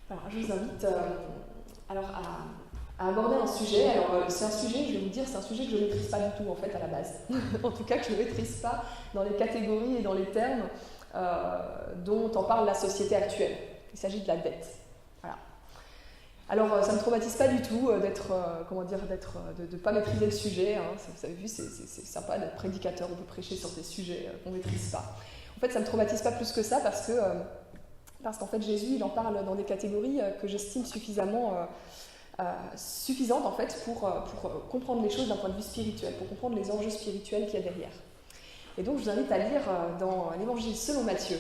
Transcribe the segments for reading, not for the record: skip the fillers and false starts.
Alors, je vous invite à aborder un sujet. Alors, c'est un sujet, je vais vous dire, c'est un sujet que je ne maîtrise pas du tout en fait à la base. En tout cas, que je ne maîtrise pas dans les catégories et dans les termes dont en parle la société actuelle. Il s'agit de la dette. Voilà. Alors, ça ne me traumatise pas du tout de ne pas maîtriser le sujet. Hein. Vous avez vu, c'est sympa d'être prédicateur, on peut prêcher sur des sujets qu'on ne maîtrise pas. En fait, ça ne me traumatise pas plus que ça parce qu'en fait, Jésus, il en parle dans des catégories que j'estime suffisamment suffisantes en fait, pour comprendre les choses d'un point de vue spirituel, pour comprendre les enjeux spirituels qu'il y a derrière. Et donc, je vous invite à lire dans l'Évangile selon Matthieu.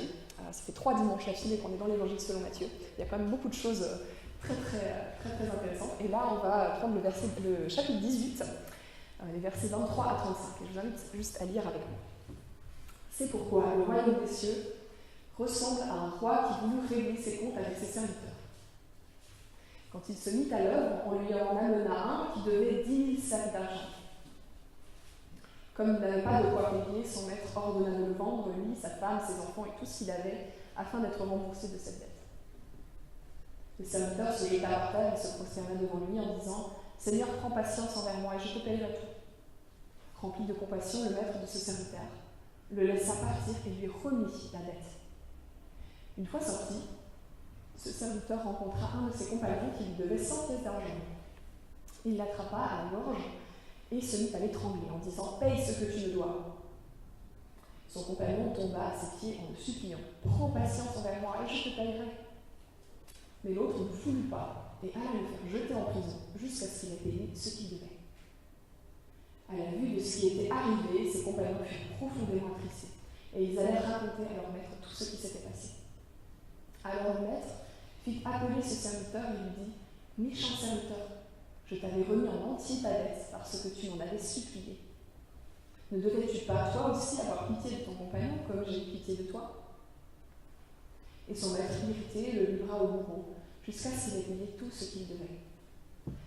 Ça fait 3 dimanches d'affilée qu'on est dans l'Évangile selon Matthieu. Il y a quand même beaucoup de choses très intéressantes. Et là, on va prendre le chapitre 18, les versets 23 à 35. Et je vous invite juste à lire avec moi. C'est pourquoi le royaume des cieux ressemble à un roi qui voulut régler ses comptes avec ses serviteurs. Quand il se mit à l'œuvre, on lui en amena un qui devait 10 000 sacs d'argent. Comme il n'avait pas de quoi payer, son maître ordonna de le vendre, lui, sa femme, ses enfants et tout ce qu'il avait, afin d'être remboursé de cette dette. Le serviteur se jeta par terre et se prosterna devant lui en disant « Seigneur, prends patience envers moi et je te paierai tout. » Rempli de compassion, le maître de ce serviteur le laissa partir et lui remit la dette. Une fois sorti, ce serviteur rencontra un de ses compagnons qui lui devait 100 pièces d'argent. Il l'attrapa à la gorge et se mit à l'étrangler en disant « Paye ce que tu me dois. » Son compagnon tomba à ses pieds en le suppliant « Prends patience envers moi et je te payerai. » Mais l'autre ne voulut pas et alla le faire jeter en prison jusqu'à ce qu'il ait payé ce qu'il devait. À la vue de ce qui était arrivé, ses compagnons furent profondément attristés et ils allèrent raconter à leur maître tout ce qui s'était passé. Alors le maître fit appeler ce serviteur et lui dit « Méchant serviteur, je t'avais remis en entier ta dette parce que tu m'en avais supplié. Ne devais-tu pas toi aussi avoir pitié de ton compagnon comme j'ai eu pitié de toi ?» Et son maître irrité le livra au bourreau jusqu'à ce qu'il ait payé tout ce qu'il devait.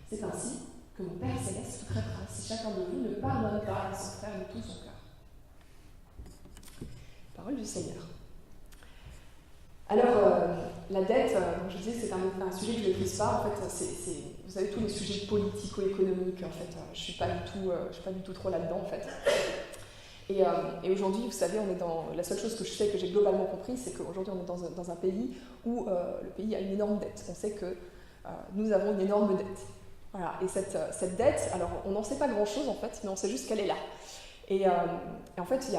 C'est ainsi que mon Père Céleste vous traitera si chacun de vous ne pardonne pas à son frère de tout son cœur. Parole du Seigneur. Alors, la dette, comme je disais, c'est un sujet que je ne maîtrise pas. En fait, vous savez, tous les sujets politico-économiques, en fait, je ne suis pas du tout trop là-dedans, en fait. Et aujourd'hui, vous savez, la seule chose que je sais, que j'ai globalement compris, c'est qu'aujourd'hui, on est dans un pays où le pays a une énorme dette. On sait que nous avons une énorme dette. Voilà. Et cette dette, alors, on n'en sait pas grand-chose, en fait, mais on sait juste qu'elle est là. Et en fait, il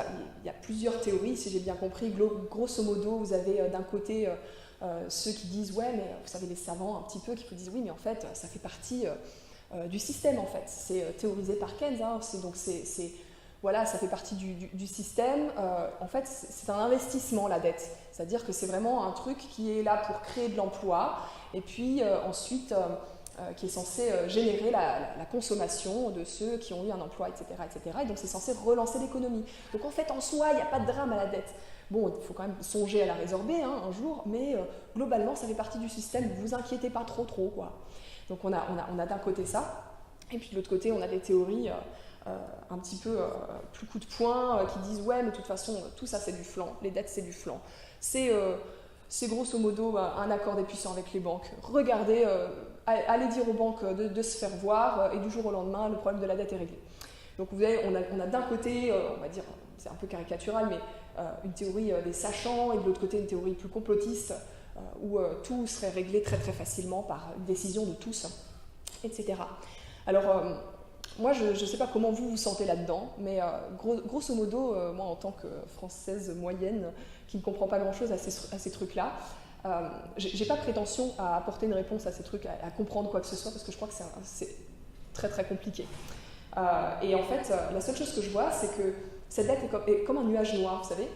y a plusieurs théories, si j'ai bien compris. Grosso modo, vous avez d'un côté ceux qui disent « Ouais, mais vous savez, les savants un petit peu, qui vous disent « Oui, mais en fait, ça fait partie du système, en fait. » C'est théorisé par Keynes, hein, voilà, ça fait partie du système. En fait, c'est un investissement, la dette. C'est-à-dire que c'est vraiment un truc qui est là pour créer de l'emploi et puis ensuite qui est censé générer la consommation de ceux qui ont eu un emploi, etc. etc. Et donc, c'est censé relancer l'économie. Donc, en fait, en soi, il n'y a pas de drame à la dette. Bon, il faut quand même songer à la résorber un jour, mais globalement, ça fait partie du système. Ne vous inquiétez pas trop, quoi. Donc, on a d'un côté ça. Et puis, de l'autre côté, on a des théories un petit peu plus coup de poing qui disent « Ouais, mais de toute façon, tout ça, c'est du flan. Les dettes, c'est du flan. C'est grosso modo un accord des puissants avec les banques. Regardez, allez dire aux banques de se faire voir et du jour au lendemain, le problème de la dette est réglé. » Donc vous voyez, on a d'un côté, on va dire, c'est un peu caricatural, mais une théorie des sachants et de l'autre côté une théorie plus complotiste où tout serait réglé très très facilement par une décision de tous, etc. Alors, moi, je ne sais pas comment vous vous sentez là-dedans, mais grosso modo, moi, en tant que Française moyenne, qui ne comprend pas grand-chose à ces trucs-là, j'ai pas prétention à apporter une réponse à ces trucs, à comprendre quoi que ce soit, parce que je crois que c'est très très compliqué. Et en fait, la seule chose que je vois, c'est que cette dette est comme un nuage noir, vous savez.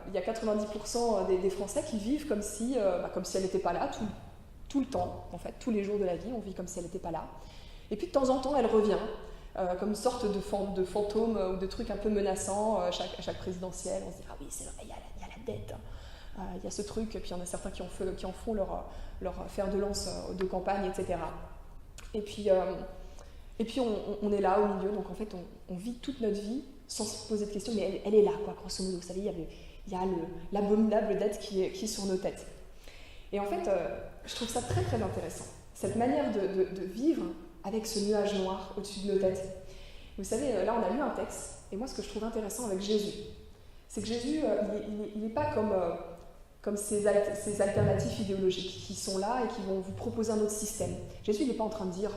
Il y a 90% des Français qui vivent comme si elle n'était pas là, tout le temps, en fait, tous les jours de la vie, on vit comme si elle n'était pas là. Et puis de temps en temps, elle revient, comme une sorte de fantôme ou de truc un peu menaçant à chaque présidentielle. On se dit « Ah oui, c'est vrai, il y a la dette, il y a ce truc », et puis il y en a certains qui en font leur fer de lance de campagne, etc. Et puis on est là au milieu, donc en fait, on vit toute notre vie sans se poser de questions, mais elle est là, quoi, grosso modo. Vous savez, il y a l'abominable dette qui est sur nos têtes. Et en fait, je trouve ça très très intéressant, cette manière de vivre avec ce nuage noir au-dessus de nos têtes. Vous savez, là on a lu un texte, et moi ce que je trouve intéressant avec Jésus, c'est que Jésus, il n'est pas comme ces alternatifs idéologiques qui sont là et qui vont vous proposer un autre système. Jésus n'est pas en train de dire,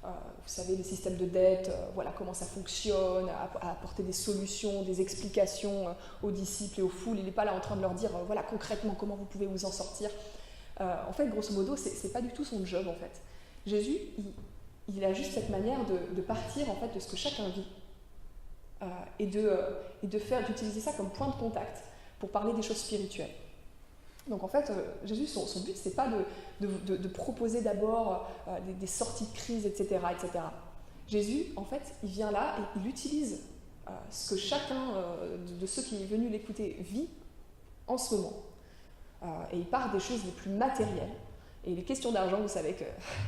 vous savez, les systèmes de dette, voilà comment ça fonctionne, à apporter des solutions, des explications aux disciples et aux foules. Il n'est pas là en train de leur dire, voilà concrètement comment vous pouvez vous en sortir. En fait, grosso modo, c'est pas du tout son job en fait. Jésus, il a juste cette manière de partir en fait de ce que chacun vit et d'utiliser ça comme point de contact pour parler des choses spirituelles. Donc en fait, Jésus, son but, c'est pas de proposer d'abord des sorties de crise, etc., etc. Jésus, en fait, il vient là et il utilise ce que chacun de ceux qui est venu l'écouter vit en ce moment. Et il part des choses les plus matérielles. Et les questions d'argent, vous savez que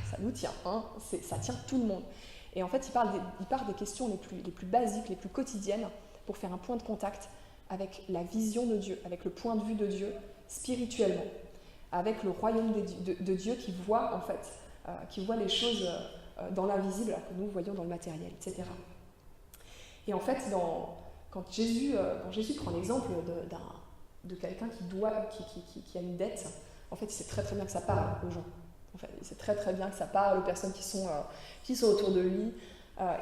ça nous tient, hein, ça tient tout le monde. Et en fait, il part des questions les plus basiques, les plus quotidiennes, pour faire un point de contact avec la vision de Dieu, avec le point de vue de Dieu, spirituellement, avec le royaume de Dieu qui voit, en fait, qui voit les choses dans l'invisible, alors que nous voyons dans le matériel, etc. Et en fait, quand Jésus prend l'exemple de quelqu'un qui a une dette, en fait, il sait très très bien que ça parle aux gens. En fait, il sait très très bien que ça parle aux personnes qui sont autour de lui.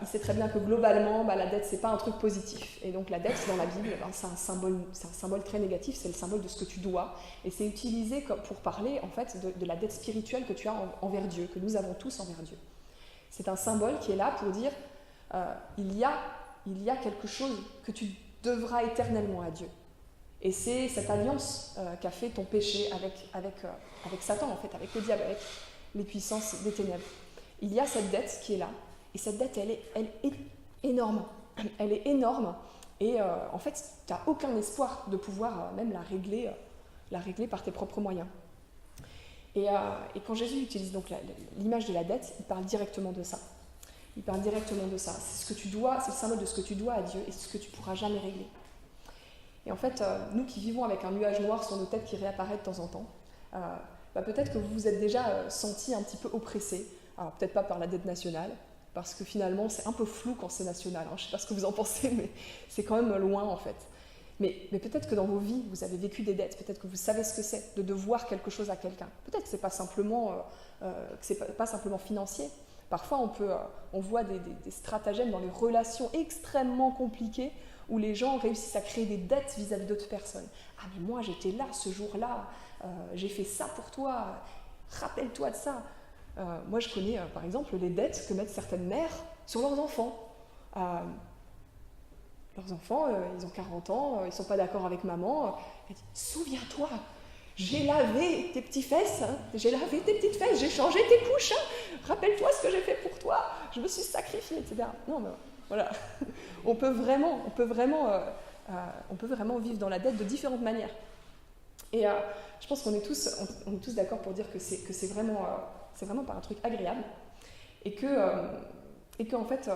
Il sait très bien que globalement, la dette, c'est pas un truc positif. Et donc la dette, dans la Bible, c'est un symbole très négatif, c'est le symbole de ce que tu dois. Et c'est utilisé pour parler en fait de la dette spirituelle que tu as envers Dieu, que nous avons tous envers Dieu. C'est un symbole qui est là pour dire il y a quelque chose que tu devras éternellement à Dieu. Et c'est cette alliance qu'a fait ton péché avec Satan, en fait, avec le diable, avec les puissances des ténèbres. Il y a cette dette qui est là, et cette dette, elle est énorme. Elle est énorme, et en fait, tu n'as aucun espoir de pouvoir même la régler par tes propres moyens. Et quand Jésus utilise donc l'image de la dette, il parle directement de ça. Il parle directement de ça. C'est ce que tu dois, c'est le symbole de ce que tu dois à Dieu, et c'est ce que tu ne pourras jamais régler. Et en fait, nous qui vivons avec un nuage noir sur nos têtes qui réapparaît de temps en temps, peut-être que vous vous êtes déjà senti un petit peu oppressé. Alors peut-être pas par la dette nationale, parce que finalement c'est un peu flou quand c'est national. Je ne sais pas ce que vous en pensez, mais c'est quand même loin en fait. Mais peut-être que dans vos vies, vous avez vécu des dettes, peut-être que vous savez ce que c'est de devoir quelque chose à quelqu'un. Peut-être que ce n'est pas simplement financier. Parfois on voit des stratagèmes dans les relations extrêmement compliquées où les gens réussissent à créer des dettes vis-à-vis d'autres personnes. Ah mais moi j'étais là ce jour-là, j'ai fait ça pour toi, rappelle-toi de ça. Moi je connais par exemple les dettes que mettent certaines mères sur leurs enfants. Leurs enfants, ils ont 40 ans, ils ne sont pas d'accord avec maman. Elle dit, souviens-toi, j'ai lavé tes petites fesses, j'ai changé tes couches, rappelle-toi ce que j'ai fait pour toi, je me suis sacrifiée, etc. Non mais voilà, on peut vraiment vivre dans la dette de différentes manières. Et je pense qu'on est tous d'accord pour dire que c'est vraiment pas un truc agréable, et que en fait,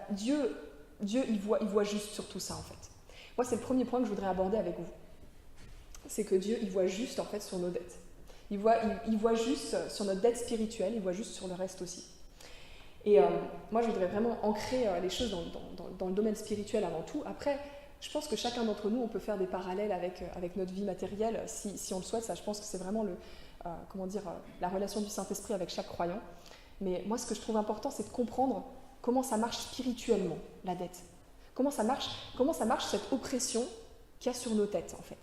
Dieu il voit juste sur tout ça en fait. Moi, c'est le premier point que je voudrais aborder avec vous. C'est que Dieu, il voit juste en fait sur nos dettes. Il voit juste sur notre dette spirituelle, il voit juste sur le reste aussi. Et moi, je voudrais vraiment ancrer les choses dans le domaine spirituel avant tout. Après, je pense que chacun d'entre nous, on peut faire des parallèles avec notre vie matérielle si on le souhaite. Ça, je pense que c'est vraiment la relation du Saint-Esprit avec chaque croyant. Mais moi, ce que je trouve important, c'est de comprendre comment ça marche spirituellement, la dette. Comment ça marche cette oppression qu'il y a sur nos têtes, en fait.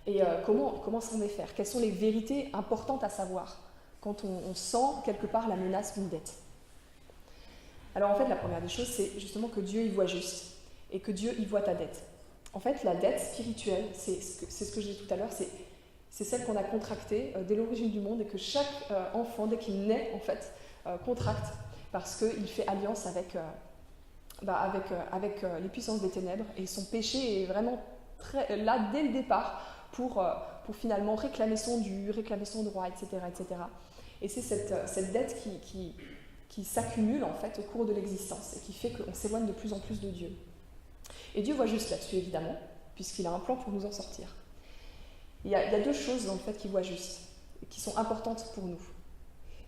Et comment s'en défaire? Quelles sont les vérités importantes à savoir quand on sent quelque part la menace d'une dette? Alors en fait, la première des choses, c'est justement que Dieu y voit juste et que Dieu y voit ta dette. En fait, la dette spirituelle, c'est ce que je disais tout à l'heure, c'est celle qu'on a contractée dès l'origine du monde et que chaque enfant, dès qu'il naît, en fait, contracte parce qu'il fait alliance avec les puissances des ténèbres, et son péché est vraiment là dès le départ pour finalement réclamer son dû, réclamer son droit, etc. etc. Et c'est cette dette qui s'accumule en fait au cours de l'existence et qui fait qu'on s'éloigne de plus en plus de Dieu. Et Dieu voit juste là-dessus évidemment, puisqu'il a un plan pour nous en sortir. Il y a deux choses dans le fait qu'il voit juste, qui sont importantes pour nous.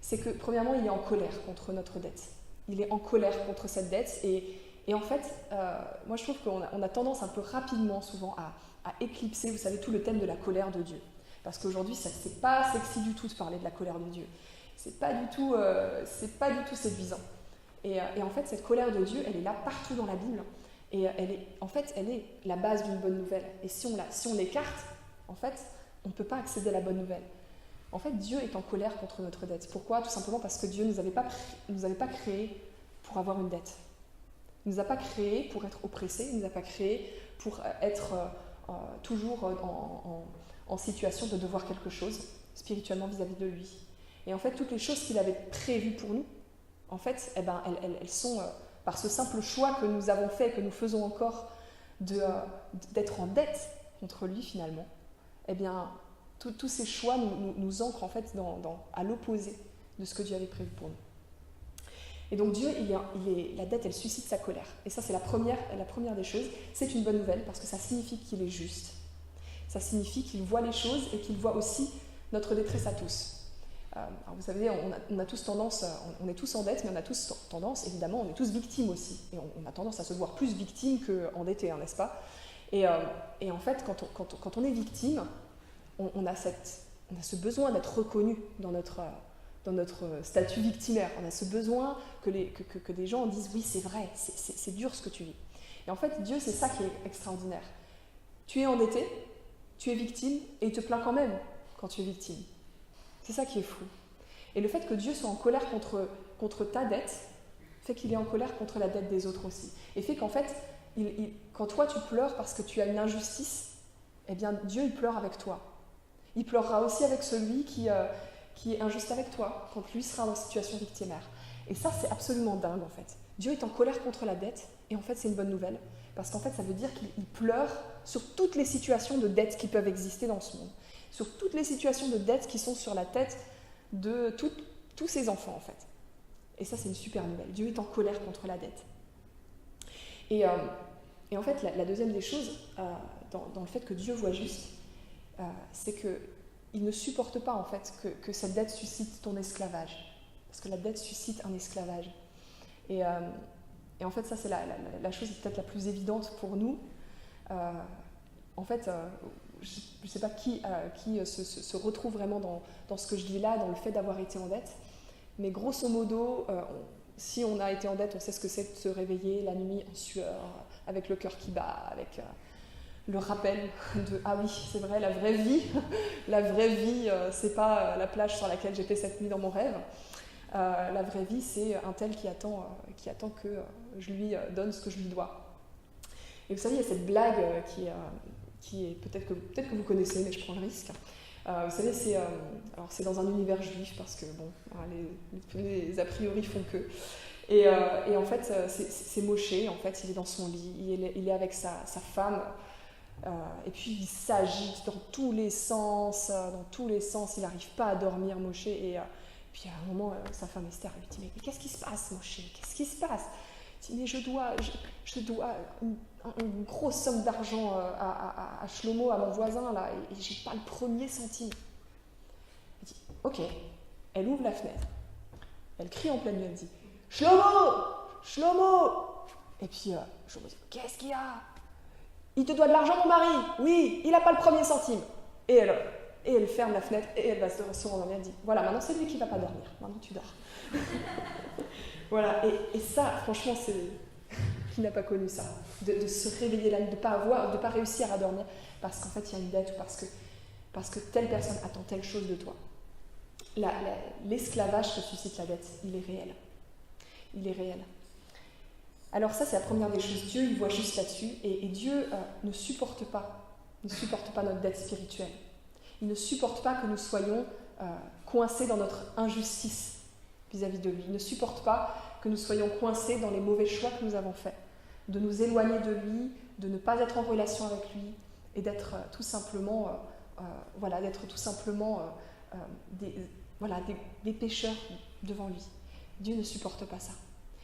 C'est que, premièrement, il est en colère contre notre dette. Il est en colère contre cette dette. Et en fait, moi je trouve qu'on a tendance un peu rapidement, souvent, à éclipser, vous savez, tout le thème de la colère de Dieu. Parce qu'aujourd'hui, c'est pas sexy du tout de parler de la colère de Dieu. C'est pas du tout séduisant. Et en fait, cette colère de Dieu, elle est là partout dans la Bible. Et elle est la base d'une bonne nouvelle. Et si on l'écarte, en fait, on ne peut pas accéder à la bonne nouvelle. En fait, Dieu est en colère contre notre dette. Pourquoi ? Tout simplement parce que Dieu ne nous avait pas créés pour avoir une dette. Il ne nous a pas créés pour être oppressés, il ne nous a pas créés pour être toujours en situation de devoir quelque chose spirituellement vis-à-vis de lui. Et en fait, toutes les choses qu'il avait prévues pour nous, en fait, elles sont, par ce simple choix que nous avons fait, que nous faisons encore, d'être en dette contre lui finalement, eh bien, tous ces choix nous ancrent en fait à l'opposé de ce que Dieu avait prévu pour nous. Et donc Dieu, la dette, elle suscite sa colère. Et ça, c'est la première des choses. C'est une bonne nouvelle parce que ça signifie qu'il est juste. Ça signifie qu'il voit les choses et qu'il voit aussi notre détresse à tous. Alors vous savez, on a tous tendance, on est tous en dette, mais on a tous tendance, évidemment, on est tous victimes aussi. Et on a tendance à se voir plus victime qu'endetté, n'est-ce pas ? Et en fait, quand on est victime, on a ce besoin d'être reconnu dans notre statut victimaire. On a ce besoin que des gens disent « oui, c'est vrai, c'est dur ce que tu vis ». Et en fait, Dieu, c'est ça qui est extraordinaire. Tu es endetté, tu es victime, et il te plaint quand même quand tu es victime. C'est ça qui est fou. Et le fait que Dieu soit en colère contre ta dette fait qu'il est en colère contre la dette des autres aussi. Et fait qu'en fait, quand toi tu pleures parce que tu as une injustice, eh bien Dieu il pleure avec toi. Il pleurera aussi avec celui qui est injuste avec toi, quand lui sera en situation victimaire. Et ça, c'est absolument dingue en fait. Dieu est en colère contre la dette, et en fait c'est une bonne nouvelle, parce qu'en fait ça veut dire qu'il pleure sur toutes les situations de dette qui peuvent exister dans ce monde. Sur toutes les situations de dette qui sont sur la tête de tous ses enfants, en fait. Et ça, c'est une super nouvelle. Dieu est en colère contre la dette. Et en fait, la deuxième des choses, dans le fait que Dieu voit juste, c'est qu'il ne supporte pas, en fait, que cette dette suscite ton esclavage. Parce que la dette suscite un esclavage. Et en fait, ça, c'est la chose peut-être la plus évidente pour nous. En fait... je ne sais pas qui se retrouve vraiment dans ce que je dis là, dans le fait d'avoir été en dette. Mais grosso modo, si on a été en dette, on sait ce que c'est de se réveiller la nuit en sueur, avec le cœur qui bat, avec le rappel de « ah oui, c'est vrai, la vraie vie, c'est pas la plage sur laquelle j'étais cette nuit dans mon rêve. La vraie vie, c'est un tel qui attend que je lui donne ce que je lui dois. » Et vous savez, il y a cette blague qui est peut-être que vous connaissez, mais je prends le risque. Vous savez, c'est dans un univers juif, parce que bon, les a priori font que. Et en fait, c'est Moshe, en fait, il est dans son lit, il est avec sa femme, et puis il s'agite dans tous les sens, il n'arrive pas à dormir, Moshe, et puis à un moment, sa femme Esther lui dit « mais qu'est-ce qui se passe, Moshe ? Qu'est-ce qui se passe ?» Il dit « mais je dois une grosse somme d'argent à Shlomo, à mon voisin, là, et j'ai pas le premier centime. » Elle dit « ok ». Elle ouvre la fenêtre, elle crie en pleine nuit, elle dit « Shlomo ! Shlomo !» Et puis Shlomo dit « qu'est-ce qu'il y a ? Il te doit de l'argent, mon mari ? Oui, il n'a pas le premier centime. » Et elle ferme la fenêtre et elle va se rendormir. Elle dit « voilà, maintenant c'est lui qui ne va pas dormir, maintenant tu dors. » Voilà, et ça, franchement, c'est... Qui n'a pas connu ça, de se réveiller la nuit, de ne pas réussir à dormir parce qu'en fait il y a une dette ou parce que telle personne attend telle chose de toi. L'esclavage que suscite la dette, il est réel. Il est réel. Alors ça, c'est la première des choses. Dieu, il voit juste là-dessus, et Dieu ne supporte pas notre dette spirituelle. Il ne supporte pas que nous soyons coincés dans notre injustice vis-à-vis de lui. Il ne supporte pas que nous soyons coincés dans les mauvais choix que nous avons faits, de nous éloigner de lui, de ne pas être en relation avec lui, et d'être tout simplement, des pécheurs devant lui. Dieu ne supporte pas ça.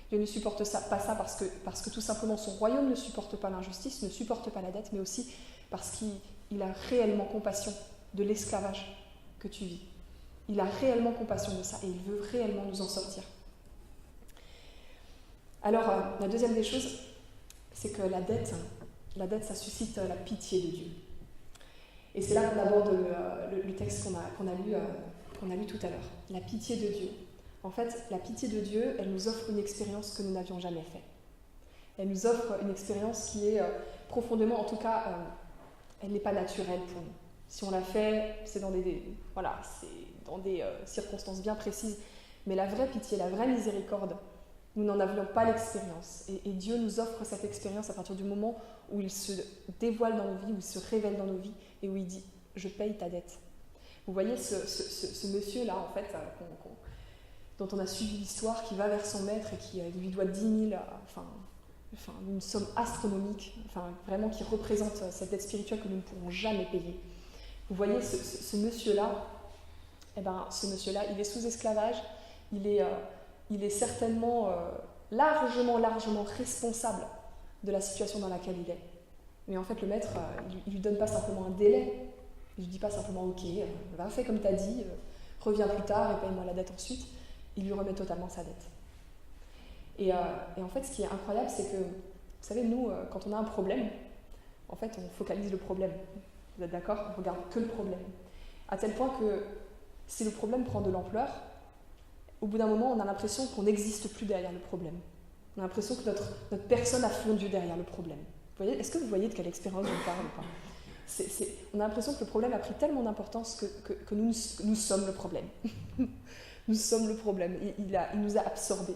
Dieu ne supporte pas ça parce que tout simplement son royaume ne supporte pas l'injustice, ne supporte pas la dette, mais aussi parce qu'il a réellement compassion de l'esclavage que tu vis. Il a réellement compassion de ça et il veut réellement nous en sortir. Alors, la deuxième des choses, c'est que la dette, ça suscite la pitié de Dieu. Et c'est là qu'on aborde le texte qu'on a lu tout à l'heure. La pitié de Dieu. En fait, la pitié de Dieu, elle nous offre une expérience que nous n'avions jamais faite. Elle nous offre une expérience qui est profondément, en tout cas, elle n'est pas naturelle pour nous. Si on l'a fait, c'est dans des circonstances bien précises. Mais la vraie pitié, la vraie miséricorde, nous n'en avions pas l'expérience. Et Dieu nous offre cette expérience à partir du moment où il se dévoile dans nos vies, où il se révèle dans nos vies, et où il dit « Je paye ta dette ». Vous voyez ce monsieur-là, en fait, dont on a suivi l'histoire, qui va vers son maître et qui lui doit 10 000, une somme astronomique, vraiment qui représente cette dette spirituelle que nous ne pourrons jamais payer. Vous voyez ce monsieur-là, il est sous esclavage, il est certainement largement responsable de la situation dans laquelle il est. Mais en fait, le maître, il ne lui donne pas simplement un délai, il ne lui dit pas simplement « Ok, va, fais comme tu as dit, reviens plus tard et paye-moi la dette ensuite », il lui remet totalement sa dette. Et en fait, ce qui est incroyable, c'est que, vous savez, nous, quand on a un problème, en fait, on focalise le problème. Vous êtes d'accord ? On regarde que le problème. À tel point que si le problème prend de l'ampleur, au bout d'un moment, on a l'impression qu'on n'existe plus derrière le problème. On a l'impression que notre personne a fondu derrière le problème. Vous voyez, est-ce que vous voyez de quelle expérience je parle ou pas ? On a l'impression que le problème a pris tellement d'importance que nous sommes le problème. Nous sommes le problème. Il nous a absorbés.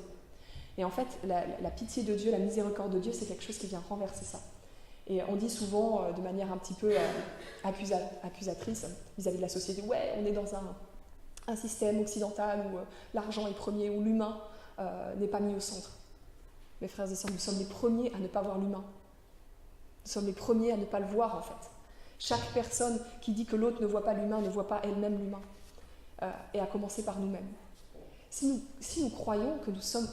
Et en fait, la pitié de Dieu, la miséricorde de Dieu, c'est quelque chose qui vient renverser ça. Et on dit souvent, de manière un petit peu accusatrice, vis-à-vis de la société, ouais, on est dans un système occidental où l'argent est premier, où l'humain n'est pas mis au centre. Mes frères et sœurs, nous sommes les premiers à ne pas voir l'humain. Nous sommes les premiers à ne pas le voir, en fait. Chaque personne qui dit que l'autre ne voit pas l'humain ne voit pas elle-même l'humain. Et à commencer par nous-mêmes. Si nous croyons que nous sommes...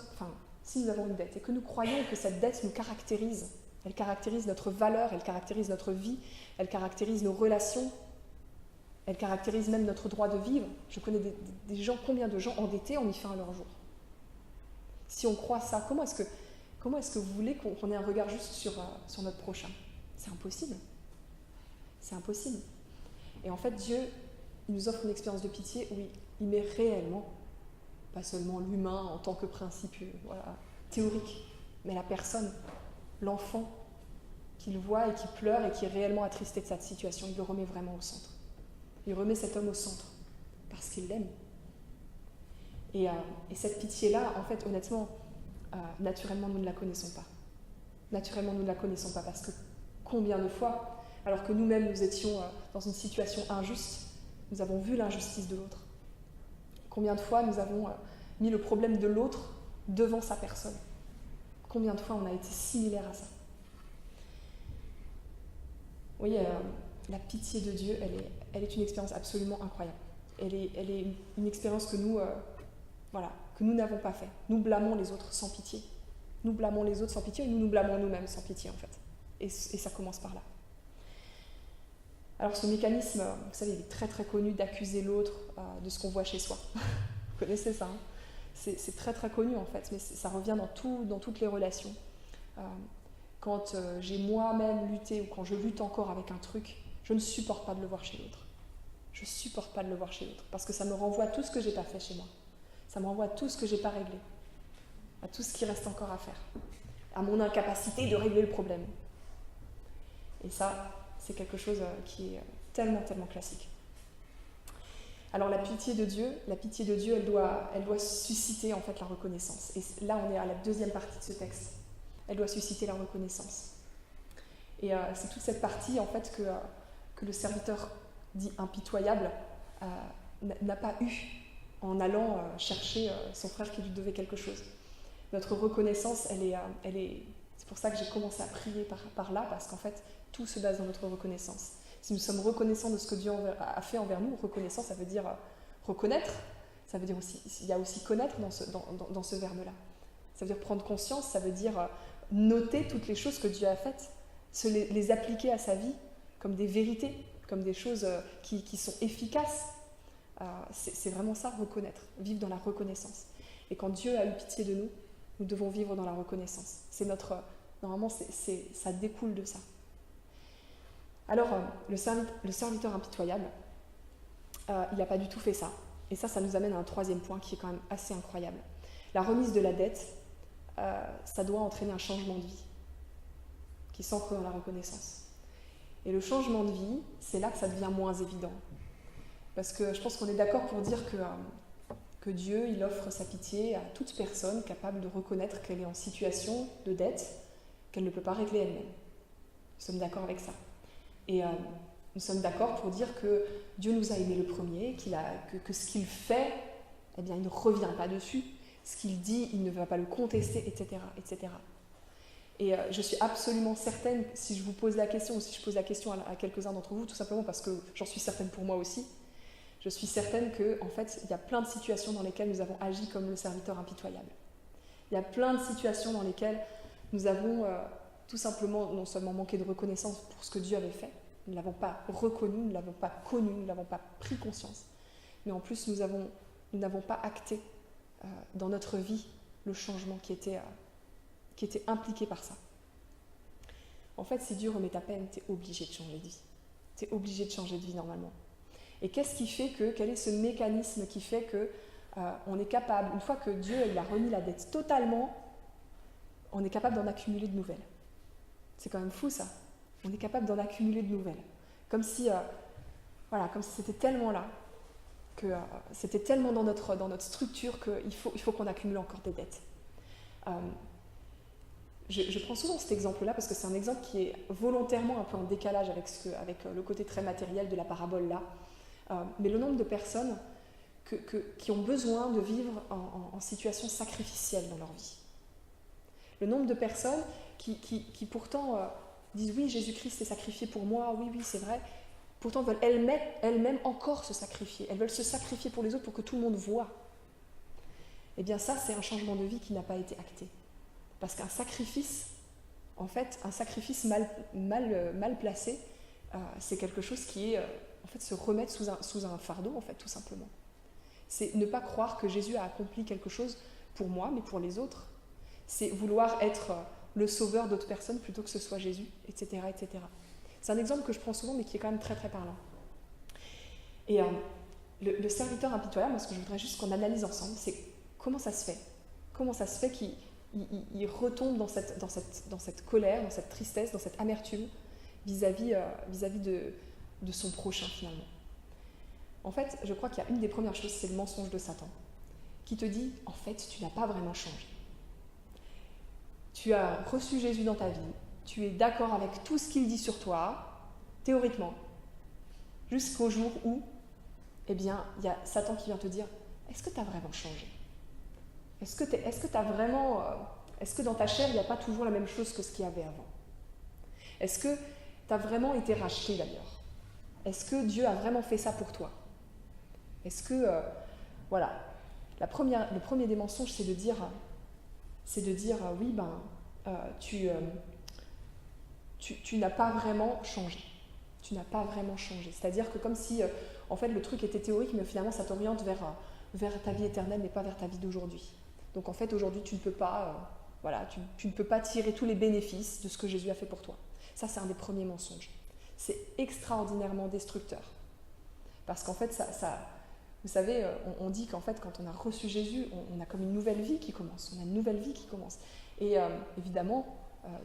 si nous avons une dette et que nous croyons que cette dette nous caractérise, elle caractérise notre valeur, elle caractérise notre vie, elle caractérise nos relations, elle caractérise même notre droit de vivre. Je connais des gens, combien de gens endettés ont mis fin à leur jour. Si on croit ça, comment est-ce que vous voulez qu'on ait un regard juste sur notre prochain ? C'est impossible. C'est impossible. Et en fait, Dieu, il nous offre une expérience de pitié où il met réellement, pas seulement l'humain en tant que principe théorique, mais la personne, l'enfant, qu'il voit et qui pleure et qui est réellement attristé de cette situation, il le remet vraiment au centre. Il remet cet homme au centre, parce qu'il l'aime. Et cette pitié-là, en fait, honnêtement, naturellement, nous ne la connaissons pas. Naturellement, nous ne la connaissons pas, parce que combien de fois, alors que nous-mêmes, nous étions dans une situation injuste, nous avons vu l'injustice de l'autre. Combien de fois nous avons mis le problème de l'autre devant sa personne ? Combien de fois on a été similaire à ça ? Vous voyez, la pitié de Dieu, elle est une expérience absolument incroyable. Elle est une expérience que nous n'avons pas fait. Nous blâmons les autres sans pitié. Nous blâmons les autres sans pitié et nous nous blâmons nous-mêmes sans pitié, en fait. Et ça commence par là. Alors ce mécanisme, vous savez, il est très très connu d'accuser l'autre de ce qu'on voit chez soi. Vous connaissez ça, hein ? C'est très très connu en fait, mais ça revient dans toutes les relations. Quand j'ai moi-même lutté ou quand je lutte encore avec un truc, je ne supporte pas de le voir chez l'autre. Je ne supporte pas de le voir chez l'autre parce que ça me renvoie à tout ce que je n'ai pas fait chez moi. Ça me renvoie à tout ce que je n'ai pas réglé, à tout ce qui reste encore à faire, à mon incapacité de régler le problème. Et ça, c'est quelque chose qui est tellement, tellement classique. Alors la pitié de Dieu, elle doit susciter en fait la reconnaissance. Et là, on est à la deuxième partie de ce texte. Elle doit susciter la reconnaissance. Et c'est toute cette partie en fait que le serviteur dit impitoyable n'a pas eu en allant chercher son frère qui lui devait quelque chose. Notre reconnaissance, c'est pour ça que j'ai commencé à prier par là, parce qu'en fait, tout se base dans notre reconnaissance. Si nous sommes reconnaissants de ce que Dieu a fait envers nous, reconnaissant, ça veut dire reconnaître, ça veut dire aussi, il y a aussi connaître dans ce verbe-là. Ça veut dire prendre conscience, ça veut dire noter toutes les choses que Dieu a faites, les appliquer à sa vie comme des vérités, comme des choses qui sont efficaces. C'est vraiment ça, reconnaître, vivre dans la reconnaissance. Et quand Dieu a eu pitié de nous, nous devons vivre dans la reconnaissance. Normalement, ça découle de ça. Alors, le serviteur impitoyable, il n'a pas du tout fait ça. Et ça nous amène à un troisième point qui est quand même assez incroyable. La remise de la dette, ça doit entraîner un changement de vie qui s'ancre dans la reconnaissance. Et le changement de vie, c'est là que ça devient moins évident. Parce que je pense qu'on est d'accord pour dire que Dieu, il offre sa pitié à toute personne capable de reconnaître qu'elle est en situation de dette, qu'elle ne peut pas régler elle-même. Nous sommes d'accord avec ça. Et nous sommes d'accord pour dire que Dieu nous a aimés le premier, que ce qu'il fait, eh bien, il ne revient pas dessus. Ce qu'il dit, il ne va pas le contester, etc., etc. Et je suis absolument certaine, si je vous pose la question, ou si je pose la question à quelques-uns d'entre vous, tout simplement parce que j'en suis certaine pour moi aussi, je suis certaine qu'en fait, il y a plein de situations dans lesquelles nous avons agi comme le serviteur impitoyable. Il y a plein de situations dans lesquelles nous avons tout simplement, non seulement manqué de reconnaissance pour ce que Dieu avait fait, nous ne l'avons pas reconnu, nous ne l'avons pas connu, nous ne l'avons pas pris conscience, mais en plus nous n'avons pas acté dans notre vie le changement qui était impliqué par ça. En fait, si Dieu remet ta peine, tu es obligé de changer de vie. Tu es obligé de changer de vie normalement. Et qu'est-ce qui fait quel est ce mécanisme qui fait que on est capable, une fois que Dieu il a remis la dette totalement, on est capable d'en accumuler de nouvelles. C'est quand même fou ça. On est capable d'en accumuler de nouvelles. Comme si c'était tellement là, que c'était tellement dans notre structure qu'il faut qu'on accumule encore des dettes. Je prends souvent cet exemple-là parce que c'est un exemple qui est volontairement un peu en décalage avec le côté très matériel de la parabole là. Mais le nombre de personnes qui ont besoin de vivre en situation sacrificielle dans leur vie. Le nombre de personnes qui pourtant disent oui, Jésus-Christ s'est sacrifié pour moi, oui, c'est vrai, pourtant veulent elles-mêmes encore se sacrifier. Elles veulent se sacrifier pour les autres pour que tout le monde voit. Eh bien ça, c'est un changement de vie qui n'a pas été acté. Parce qu'un sacrifice, en fait, mal placé, c'est quelque chose qui est, en fait, se remettre sous un fardeau, en fait, tout simplement. C'est ne pas croire que Jésus a accompli quelque chose pour moi, mais pour les autres. C'est vouloir être le sauveur d'autres personnes plutôt que ce soit Jésus, etc., etc. C'est un exemple que je prends souvent, mais qui est quand même très, très parlant. Et le serviteur impitoyable, moi, ce que je voudrais juste qu'on analyse ensemble, c'est comment ça se fait. Comment ça se fait qu'il retombe dans cette colère, dans cette tristesse, dans cette amertume vis-à-vis de son prochain, finalement. En fait, je crois qu'il y a une des premières choses, c'est le mensonge de Satan, qui te dit, en fait, tu n'as pas vraiment changé. Tu as reçu Jésus dans ta vie, tu es d'accord avec tout ce qu'il dit sur toi, théoriquement, jusqu'au jour où, eh bien, il y a Satan qui vient te dire, est-ce que tu as vraiment changé ? Est-ce que dans ta chair, il n'y a pas toujours la même chose que ce qu'il y avait avant ? Est-ce que tu as vraiment été racheté d'ailleurs ? Est-ce que Dieu a vraiment fait ça pour toi ? Est-ce que, voilà, le premier des mensonges, c'est de dire oui, tu n'as pas vraiment changé. Tu n'as pas vraiment changé. C'est-à-dire que comme si, en fait, le truc était théorique, mais finalement, ça t'oriente vers ta vie éternelle, mais pas vers ta vie d'aujourd'hui. Donc en fait, aujourd'hui, tu ne peux pas, tu ne peux pas tirer tous les bénéfices de ce que Jésus a fait pour toi. Ça, c'est un des premiers mensonges. C'est extraordinairement destructeur. Parce qu'en fait, vous savez, on dit qu'en fait, quand on a reçu Jésus, on a comme une nouvelle vie qui commence. On a une nouvelle vie qui commence. Et évidemment,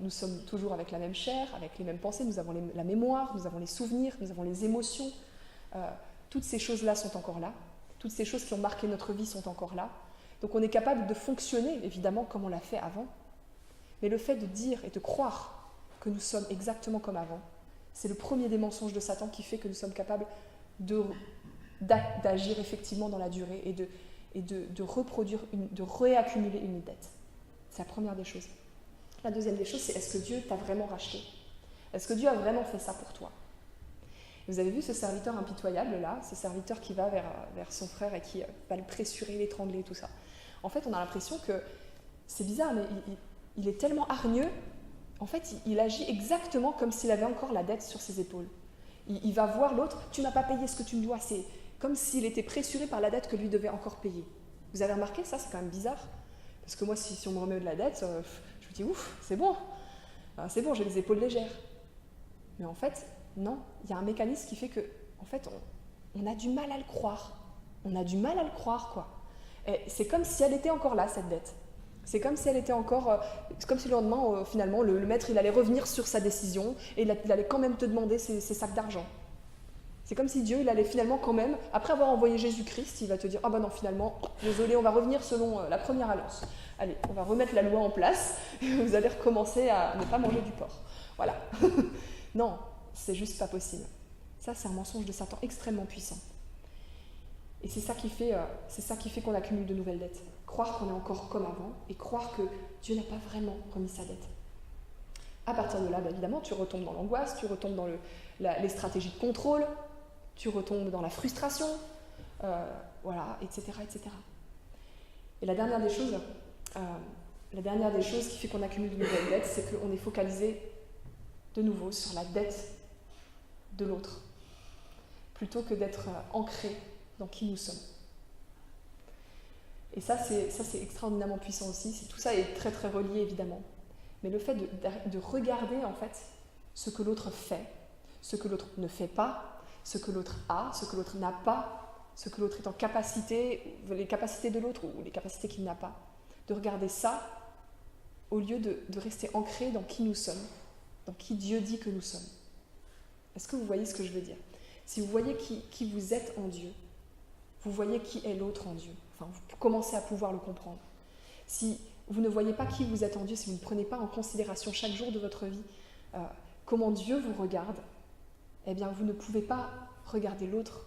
nous sommes toujours avec la même chair, avec les mêmes pensées, nous avons la mémoire, nous avons les souvenirs, nous avons les émotions. Toutes ces choses-là sont encore là. Toutes ces choses qui ont marqué notre vie sont encore là. Donc on est capable de fonctionner, évidemment, comme on l'a fait avant. Mais le fait de dire et de croire que nous sommes exactement comme avant, c'est le premier des mensonges de Satan qui fait que nous sommes capables d'agir effectivement dans la durée et de reproduire, de réaccumuler une dette. C'est la première des choses. La deuxième des choses, c'est est-ce que Dieu t'a vraiment racheté ? Est-ce que Dieu a vraiment fait ça pour toi ? Vous avez vu ce serviteur impitoyable là, ce serviteur qui va vers son frère et qui va le pressurer, l'étrangler, tout ça. En fait, on a l'impression que, c'est bizarre, mais il est tellement hargneux, en fait, il agit exactement comme s'il avait encore la dette sur ses épaules. Il va voir l'autre, tu m'as pas payé ce que tu me dois. C'est comme s'il était pressuré par la dette que lui devait encore payer. Vous avez remarqué ça? C'est quand même bizarre. Parce que moi, si on me remet de la dette, je me dis, ouf, c'est bon, j'ai les épaules légères. Mais en fait, non, il y a un mécanisme qui fait que, en fait, on a du mal à le croire. On a du mal à le croire, quoi. Et c'est comme si elle était encore là, cette dette. C'est comme si elle était encore... c'est comme si le lendemain, finalement, le maître, il allait revenir sur sa décision et il allait quand même te demander ses sacs d'argent. C'est comme si Dieu, il allait finalement quand même, après avoir envoyé Jésus-Christ, il va te dire « Ah ben non, finalement, désolé, on va revenir selon la première alliance. Allez, on va remettre la loi en place et vous allez recommencer à ne pas manger du porc. » Voilà. Non, c'est juste pas possible. Ça, c'est un mensonge de Satan extrêmement puissant. Et c'est ça qui fait qu'on accumule de nouvelles dettes. Croire qu'on est encore comme avant et croire que Dieu n'a pas vraiment remis sa dette. À partir de là, bah évidemment, tu retombes dans l'angoisse, tu retombes dans les stratégies de contrôle, tu retombes dans la frustration, voilà, etc., etc. Et la dernière des choses qui fait qu'on accumule de nouvelles dettes, c'est qu'on est focalisé de nouveau sur la dette de l'autre, plutôt que d'être ancré dans qui nous sommes. Et ça, c'est extraordinairement puissant aussi. Tout ça est très très relié évidemment. Mais le fait de regarder en fait ce que l'autre fait, ce que l'autre ne fait pas, ce que l'autre a, ce que l'autre n'a pas, ce que l'autre est en capacité, les capacités de l'autre ou les capacités qu'il n'a pas, de regarder ça au lieu de rester ancré dans qui nous sommes, dans qui Dieu dit que nous sommes. Est-ce que vous voyez ce que je veux dire? Si vous voyez qui vous êtes en Dieu, vous voyez qui est l'autre en Dieu. Enfin, vous commencez à pouvoir le comprendre. Si vous ne voyez pas qui vous êtes en Dieu, si vous ne prenez pas en considération chaque jour de votre vie comment Dieu vous regarde, eh bien, vous ne pouvez pas regarder l'autre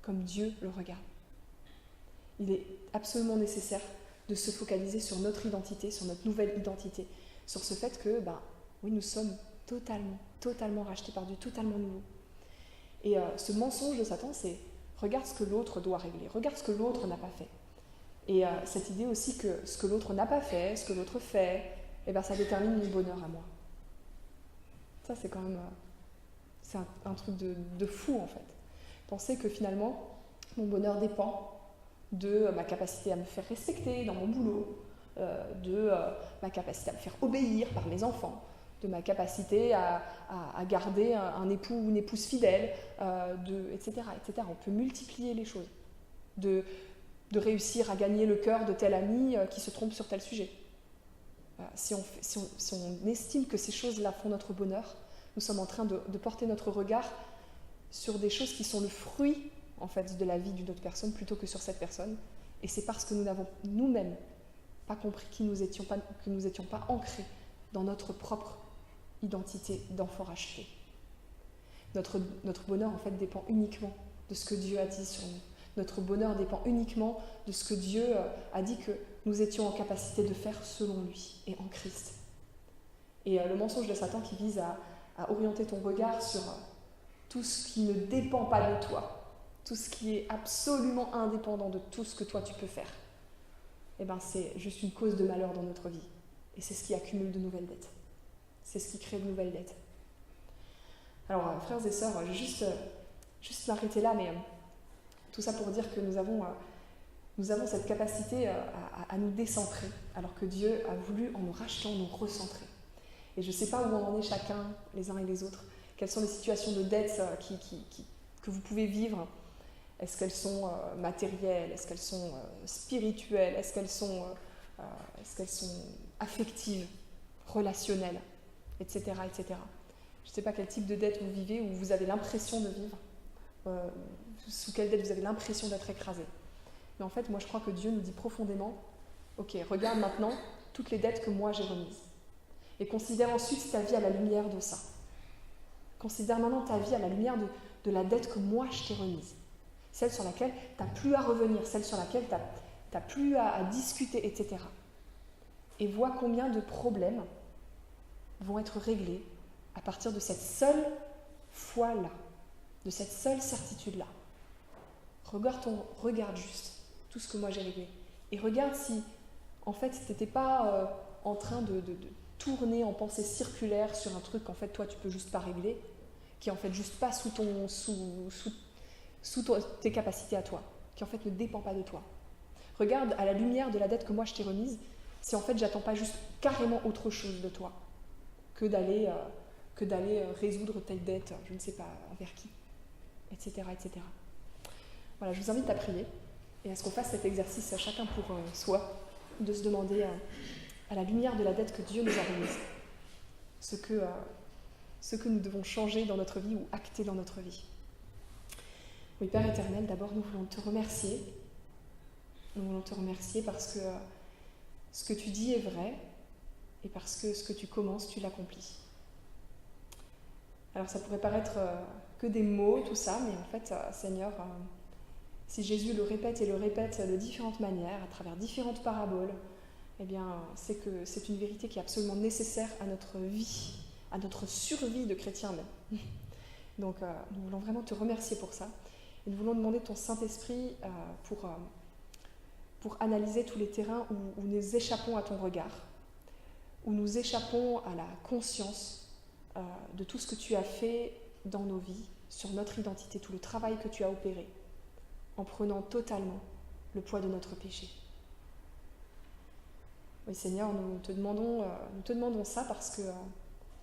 comme Dieu le regarde. Il est absolument nécessaire de se focaliser sur notre identité, sur notre nouvelle identité, sur ce fait que, oui, nous sommes totalement rachetés par Dieu, totalement nouveaux. Et ce mensonge de Satan, c'est regarde ce que l'autre doit régler, regarde ce que l'autre n'a pas fait. Et cette idée aussi que ce que l'autre n'a pas fait, ce que l'autre fait, ça détermine mon bonheur à moi. Ça, c'est quand même c'est un truc de fou, en fait. Penser que finalement, mon bonheur dépend de ma capacité à me faire respecter dans mon boulot, de ma capacité à me faire obéir par mes enfants, de ma capacité à garder un époux ou une épouse fidèle, etc., etc. On peut multiplier les choses. De réussir à gagner le cœur de tel ami qui se trompe sur tel sujet. Si on estime que ces choses-là font notre bonheur, nous sommes en train de porter notre regard sur des choses qui sont le fruit en fait, de la vie d'une autre personne plutôt que sur cette personne. Et c'est parce que nous n'avons nous-mêmes pas compris que nous n'étions pas ancrés dans notre propre identité d'enfant racheté. Notre bonheur en fait dépend uniquement de ce que Dieu a dit sur nous. Notre bonheur dépend uniquement de ce que Dieu a dit que nous étions en capacité de faire selon lui et en Christ. Et le mensonge de Satan qui vise à orienter ton regard sur tout ce qui ne dépend pas de toi, tout ce qui est absolument indépendant de tout ce que toi tu peux faire, c'est juste une cause de malheur dans notre vie. Et c'est ce qui accumule de nouvelles dettes. C'est ce qui crée de nouvelles dettes. Alors, frères et sœurs, je vais juste m'arrêter là, mais tout ça pour dire que nous avons cette capacité à nous décentrer, alors que Dieu a voulu, en nous rachetant, nous recentrer. Et je ne sais pas où on en est chacun, les uns et les autres, quelles sont les situations de dette que vous pouvez vivre. Est-ce qu'elles sont matérielles? Est-ce qu'elles sont spirituelles? Est-ce qu'elles sont affectives, relationnelles, etc., etc. Je ne sais pas quel type de dette vous vivez, ou vous avez l'impression de vivre, sous quelle dette vous avez l'impression d'être écrasé. Mais en fait, moi je crois que Dieu nous dit profondément, ok, regarde maintenant toutes les dettes que moi j'ai remises. Et considère ensuite ta vie à la lumière de ça. Considère maintenant ta vie à la lumière de la dette que moi je t'ai remise. Celle sur laquelle tu n'as plus à revenir, celle sur laquelle tu n'as plus à discuter, etc. Et vois combien de problèmes vont être réglés à partir de cette seule foi-là, de cette seule certitude-là. Regarde juste tout ce que moi j'ai réglé. Et regarde si, en fait, tu n'étais pas en train de tourner en pensée circulaire sur un truc qu'en fait, toi, tu peux juste pas régler. qui est en fait juste pas sous tes capacités à toi, qui en fait ne dépend pas de toi. Regarde à la lumière de la dette que moi je t'ai remise, si en fait j'attends pas juste carrément autre chose de toi que d'aller résoudre telle dette, je ne sais pas envers qui, etc., etc. Voilà, je vous invite à prier et à ce qu'on fasse cet exercice chacun pour soi, de se demander à la lumière de la dette que Dieu nous a remise, ce que nous devons changer dans notre vie ou acter dans notre vie. Oui, Père éternel, d'abord nous voulons te remercier. Nous voulons te remercier parce que ce que tu dis est vrai et parce que ce que tu commences, tu l'accomplis. Alors ça pourrait paraître que des mots, tout ça, mais en fait, Seigneur, si Jésus le répète et le répète de différentes manières, à travers différentes paraboles, eh bien, c'est que c'est une vérité qui est absolument nécessaire à notre vie, à notre survie de chrétiens même. Donc, nous voulons vraiment te remercier pour ça. Et nous voulons demander ton Saint-Esprit pour analyser tous les terrains où nous échappons à ton regard, où nous échappons à la conscience de tout ce que tu as fait dans nos vies, sur notre identité, tout le travail que tu as opéré, en prenant totalement le poids de notre péché. Oui Seigneur, nous te demandons ça parce que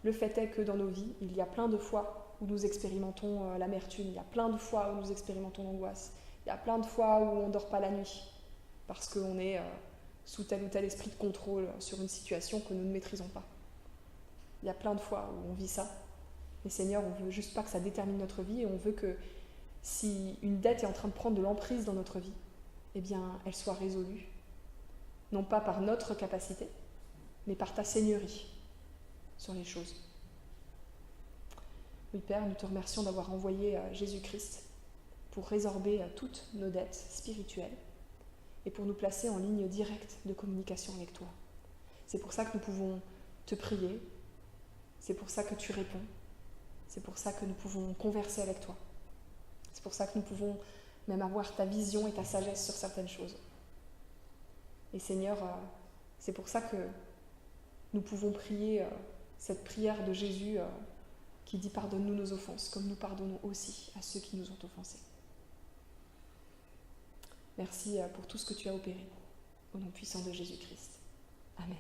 le fait est que dans nos vies, il y a plein de fois où nous expérimentons l'amertume, il y a plein de fois où nous expérimentons l'angoisse, il y a plein de fois où on ne dort pas la nuit parce qu'on est sous tel ou tel esprit de contrôle sur une situation que nous ne maîtrisons pas. Il y a plein de fois où on vit ça. Mais Seigneur, on ne veut juste pas que ça détermine notre vie et on veut que si une dette est en train de prendre de l'emprise dans notre vie, eh bien, elle soit résolue. Non pas par notre capacité, mais par ta seigneurie sur les choses. Oui, Père, nous te remercions d'avoir envoyé Jésus-Christ pour résorber toutes nos dettes spirituelles et pour nous placer en ligne directe de communication avec toi. C'est pour ça que nous pouvons te prier, c'est pour ça que tu réponds, c'est pour ça que nous pouvons converser avec toi. C'est pour ça que nous pouvons même avoir ta vision et ta sagesse sur certaines choses. Et Seigneur, c'est pour ça que nous pouvons prier cette prière de Jésus qui dit « Pardonne-nous nos offenses, comme nous pardonnons aussi à ceux qui nous ont offensés. » Merci pour tout ce que tu as opéré. Au nom puissant de Jésus-Christ. Amen.